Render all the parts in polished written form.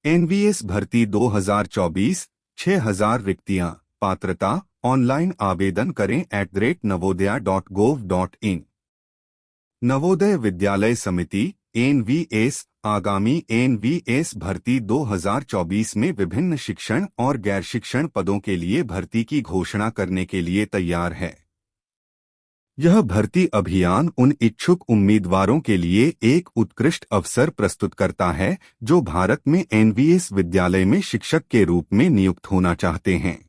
NVS भर्ती 2024 6000 रिक्तियां। पात्रता ऑनलाइन आवेदन करें @navodaya.gov.in। नवोदय विद्यालय समिति एनवीएस आगामी एनवीएस भर्ती 2024 में विभिन्न शिक्षण और गैर शिक्षण पदों के लिए भर्ती की घोषणा करने के लिए तैयार है। यह भर्ती अभियान उन इच्छुक उम्मीदवारों के लिए एक उत्कृष्ट अवसर प्रस्तुत करता है जो भारत में एनवीएस विद्यालय में शिक्षक के रूप में नियुक्त होना चाहते हैं।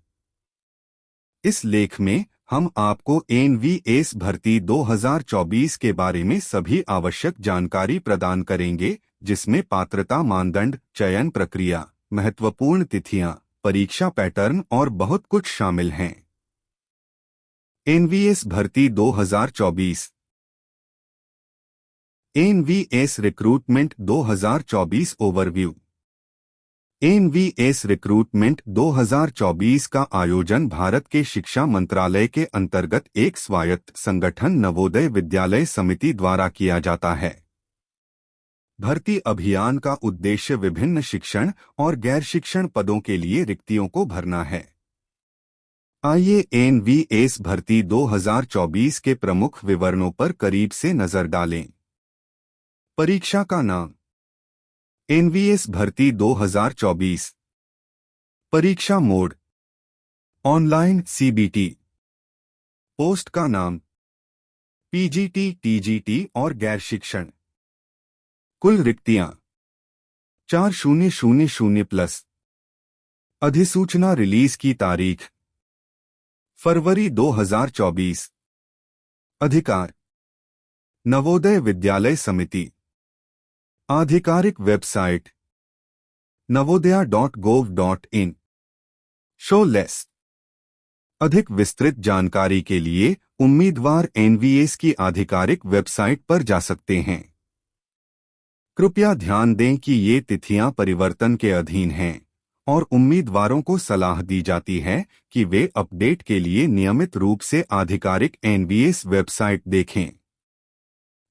इस लेख में हम आपको एनवीएस भर्ती 2024 के बारे में सभी आवश्यक जानकारी प्रदान करेंगे, जिसमें पात्रता मानदंड, चयन प्रक्रिया, महत्वपूर्ण तिथियां, परीक्षा पैटर्न और बहुत कुछ शामिल हैं। एनवीएस भर्ती 2024। NVS recruitment 2024 overview. NVS recruitment 2024 का आयोजन भारत के शिक्षा मंत्रालय के अंतर्गत एक स्वायत्त संगठन नवोदय विद्यालय समिति द्वारा किया जाता है। भर्ती अभियान का उद्देश्य विभिन्न शिक्षण और गैर शिक्षण पदों के लिए रिक्तियों को भरना है। आइए एनवीएस भर्ती 2024 के प्रमुख विवरणों पर करीब से नजर डालें। परीक्षा का नाम एनवीएस भर्ती 2024। परीक्षा मोड ऑनलाइन सीबीटी। पोस्ट का नाम पीजीटी, टीजीटी और गैर शिक्षण। कुल रिक्तियां 4000+। अधिसूचना रिलीज की तारीख फरवरी 2024। अधिकार नवोदय विद्यालय समिति। आधिकारिक वेबसाइट navodaya.gov.in। Show list. अधिक विस्तृत जानकारी के लिए उम्मीदवार एनवीएस की आधिकारिक वेबसाइट पर जा सकते हैं। कृपया ध्यान दें कि ये तिथियां परिवर्तन के अधीन हैं और उम्मीदवारों को सलाह दी जाती है कि वे अपडेट के लिए नियमित रूप से आधिकारिक एनवीएस वेबसाइट देखें।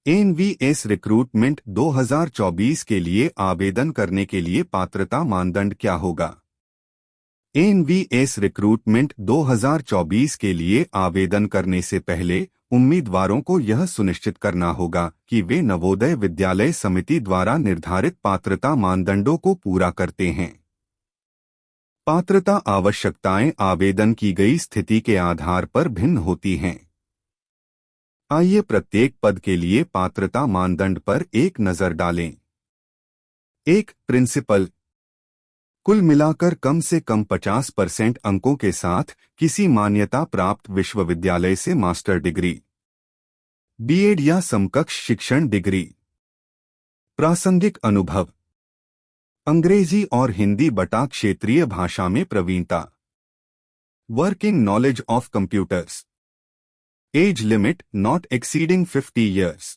एनवीएस रिक्रूटमेंट 2024 के लिए आवेदन करने के लिए पात्रता मानदंड क्या होगा? एनवीएस रिक्रूटमेंट 2024 के लिए आवेदन करने से पहले उम्मीदवारों को यह सुनिश्चित करना होगा कि वे नवोदय विद्यालय समिति द्वारा निर्धारित पात्रता मानदंडों को पूरा करते हैं। पात्रता आवश्यकताएं आवेदन की गई स्थिति के आधार पर भिन्न होती हैं। आइए प्रत्येक पद के लिए पात्रता मानदंड पर एक नजर डालें। 1. प्रिंसिपल। कुल मिलाकर कम से कम 50% अंकों के साथ किसी मान्यता प्राप्त विश्वविद्यालय से मास्टर डिग्री, बीएड या समकक्ष शिक्षण डिग्री। प्रासंगिक अनुभव अंग्रेजी और हिंदी बटा क्षेत्रीय भाषा में प्रवीणता। Working knowledge of computers. Age limit not exceeding 50 years।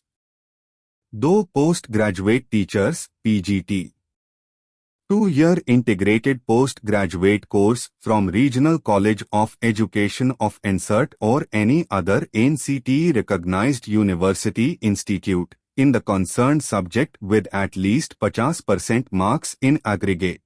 2 post graduate teachers PGT. 2-year integrated post-graduate course from Regional College of Education of NCERT or any other NCTE-recognized university institute in the concerned subject with at least 50% marks in aggregate.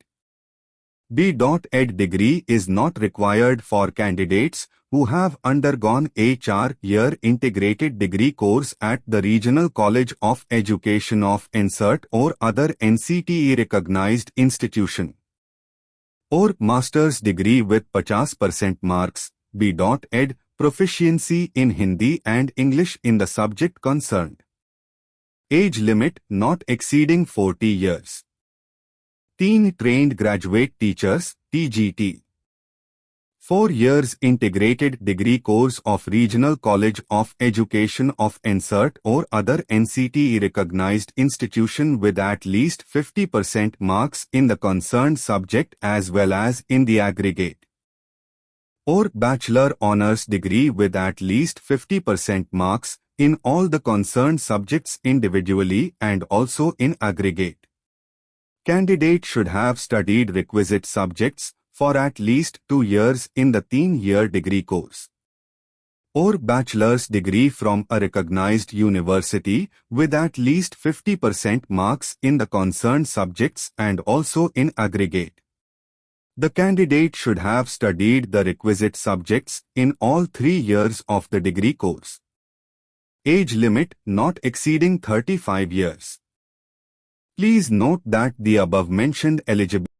B.Ed degree is not required for candidates who have undergone a 4-year integrated degree course at the Regional College of Education of NCERT or other NCTE-recognized institution. Or master's degree with 50% marks. B.Ed proficiency in Hindi and English in the subject concerned. Age limit not exceeding 40 years. Teen trained graduate teachers TGT. 4 years integrated degree course of Regional College of Education of NCERT or other NCTE recognized institution with at least 50% marks in the concerned subject as well as in the aggregate. Or bachelor honors degree with at least 50% marks in all the concerned subjects individually and also in aggregate. Candidate should have studied requisite subjects for at least 2 years in the 3-year degree course. or bachelor's degree from a recognized university with at least 50% marks in the concerned subjects and also in aggregate. The candidate should have studied the requisite subjects in all 3 years of the degree course. Age limit not exceeding 35 years. Please note that the above mentioned eligibility